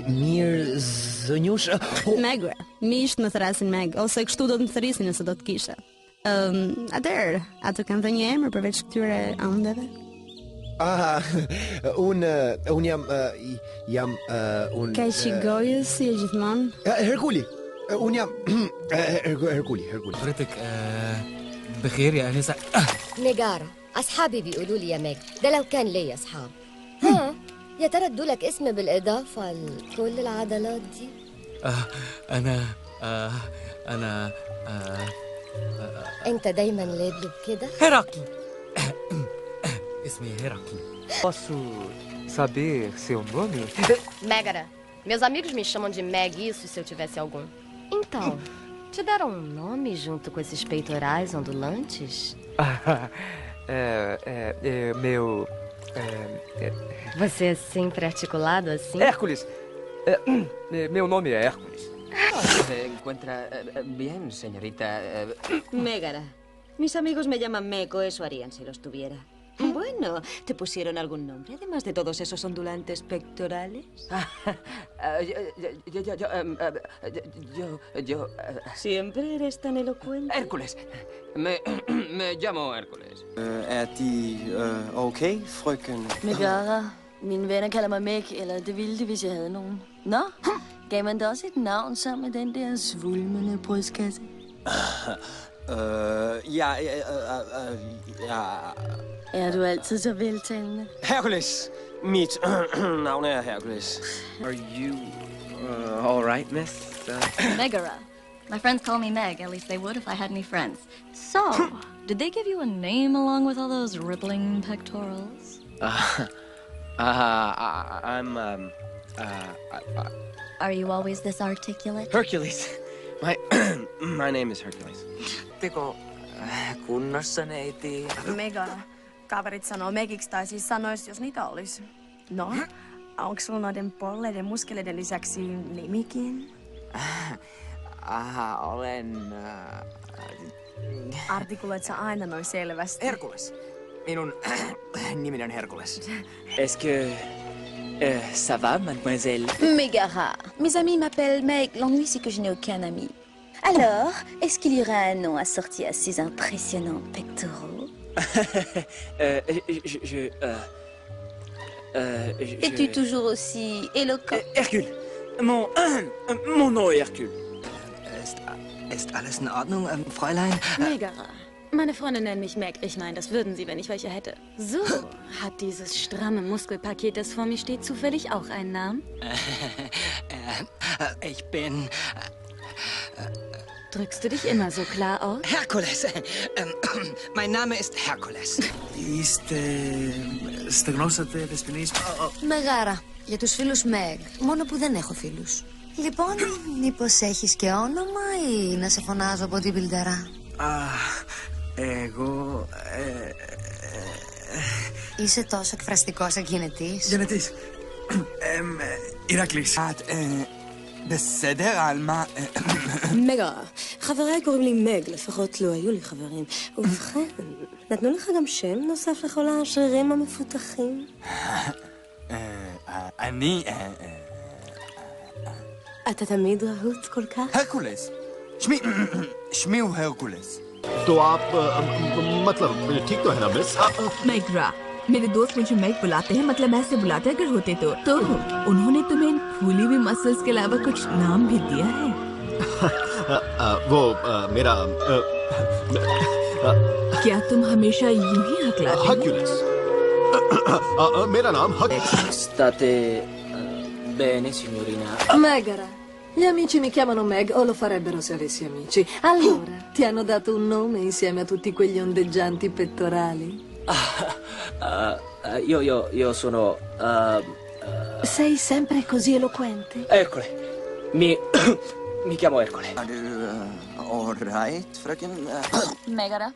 Mirë zënjush. Megara, misht më thrasin Meg, ose kështu do të më thërisin nëse do të kisha. Atëherë, ato kanë dhe një emër përveç këtyre andeve? Unë jam Ka i shigojës si e gjithmonë? Herculi. Unë jam Herculi. حضرتك بخير يا أنسة. ميجارا، أصحابي بيقولوا لي يا ميج، ده لو كان ليا أصحاب. ها، يا ترى ادولك اسم بالإضافة لكل العضلات دي؟ أنا أنت دايما لابلب كده؟ هيراقل. اسمي هيراقل. Posso saber seu nome? Megara. Meus amigos me chamam de Meg, isso se eu tivesse algum. Então, te deram um nome junto com esses peitorais ondulantes? Meu... Você é sempre articulado assim? Hércules! Meu nome é Hércules. ¿Se encuentra bien, señorita? Megara. Mis amigos me llaman Meco, eso harían si los tuviera. Bueno, ¿te pusieron algún nombre, además de todos esos ondulantes pectorales? Yo... Siempre eres tan elocuente. Hércules. Me llamo Hércules. Okay, frøken? Megara. Mine venner kalder mig Meg, eller det ville de, hvis jeg havde nogen. Nå, gav man da også et navn sammen med den der svulmende brystkasse? Ja. Er du altid så veltalende? Hercules! Mit navn er Hercules. Are you all right, miss? Megara. My friends call me Meg, at least they would if I had any friends. So, did they give you a name along with all those rippling pectorals? Are you always this articulate? Hercules. My name is Hercules. Teko kunnossa, neiti? Megara. Kaverit sanoo Megiksi tai siis sanois, jos niitä olisi. No, onko sulla noiden polleiden muskeleiden lisäksi nimikin? Olen... Artikuloit sä aina noin selvästi? Hercules. Minun nimeni on Hercules. Est-ce que... ça va, mademoiselle? Megara. Mes amis m'appellent Meg. L'ennui, c'est que je n'ai aucun ami. Alors, est-ce qu'il y aura un nom assorti à ces impressionnants pectoraux? Es-tu toujours aussi éloquent? Hercule. Mon nom est Hercule. Ist alles in Ordnung, Fräulein? Megara. Meine Freunde nennen mich Meg. Ich meine, das würden sie, wenn ich welche hätte. So, hat dieses stramme Muskelpaket, das vor mir steht, zufällig auch einen Namen? Ich bin... Drückst du dich immer so klar aus? Hercules. Mein Name ist Hercules. Στεγνώσατε δεσποινείς. Μεγάρα. Για τους φίλους Meg. Μόνο που δεν έχω φίλους. Λοιπόν, μήπως έχεις και όνομα ή να σε φωνάζω από την πιλτερά? Εγώ... Είσαι τόσο εκφραστικός εκγενετής. Γενετής. Ηρακλής. בסדר, על מה... מגרה, חבריי קוראים לי מג, לפחות לא היו לי חברים. ובכן, נתנו לך גם שם נוסף לכל השרירים המפותחים? אני... אתה תמיד רהוט כל כך? הרקולס. שמי הוא הרקולס. तो आप मतलब ठीक तो है ना miss? McGrath, मेरे दोस्त मुझे मैग बुलाते हैं, मतलब ऐसे बुलाते अगर होते तो उन्होंने तुम्हें इन फूली हुई मसल्स के अलावा कुछ नाम भी दिया है? वो मेरा क्या तुम हमेशा यूं ही हकलाते हो? Hercules. मेरा नाम Hercules. State bene, signorina? Megara. Gli amici mi chiamano Meg, o lo farebbero se avessi amici. Allora, ti hanno dato un nome insieme a tutti quegli ondeggianti pettorali? Io sono... Sei sempre così eloquente? Ercole. Mi chiamo Ercole. All right, frøken. Megara.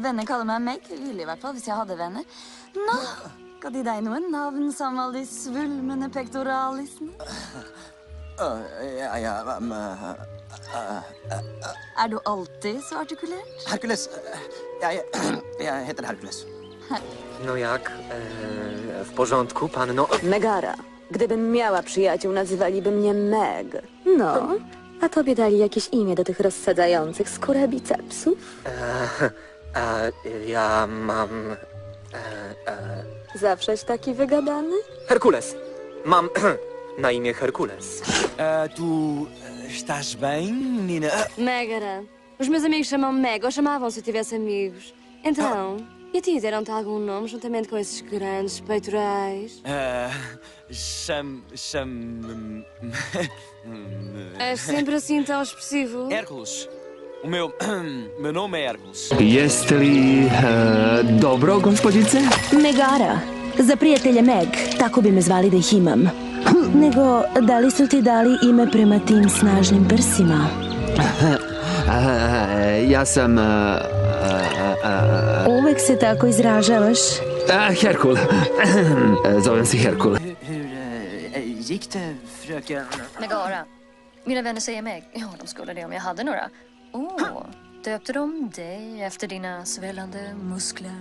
Venner kaller meg Meg. Ville i hvert fall hvis jeg hadde venner. Nå, ga de deg noen navn som alle de svulmende pektoralisene? Er du alltid så artikulert? Hercules. Jeg heter Hercules. No jak? W porządku, panno? Megara. Gdybym miała przyjaciół, nazywaliby mnie Meg. No, a tobie dali jakieś imię do tych rozsadzających skórę bicepsów? Ja mam... Zawsześ taki wygadany? Hercules. Mam na imię Hercules. Tu estás bem, menina? Megara, os meus amigos chamam Meg ou chamavam se eu tivesse amigos. Então, e a ti deram-te algum nome juntamente com esses grandes peitorais? És sempre assim tão expressivo? Hércules. O meu nome é Hércules. Jest li dobro, gospodice? Megara. Za prijatelje Meg, tako bi me zvali da ih imam. Nego, da li su ti dali ime prema tim snažnim prsima? Ja sam... Uvek se tako izražavaš. Herkul. Zovem se Herkul. Hur gick det, fröken? Megara. Mina vänner säger Meg. Ja, de skulle det om jag hade några. Döpte de dig efter dina svällande muskler?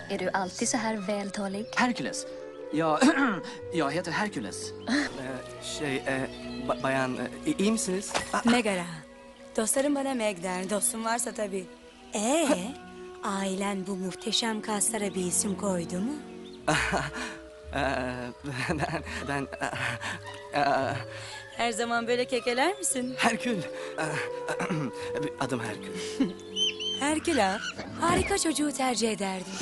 Är du alltid så här vältalig? Hercules. Jag heter Hercules. Bayan, iyi misiniz? Megara. Dostlarım bana Meg der. Dostum varsa tabii. Ailen bu muhteşem kaslara bir isim koydu mu? Ben... Her zaman böyle kekeler misin? Herkül. Adım Herkül. Herkül ha. Harika çocuğu tercih ederdim.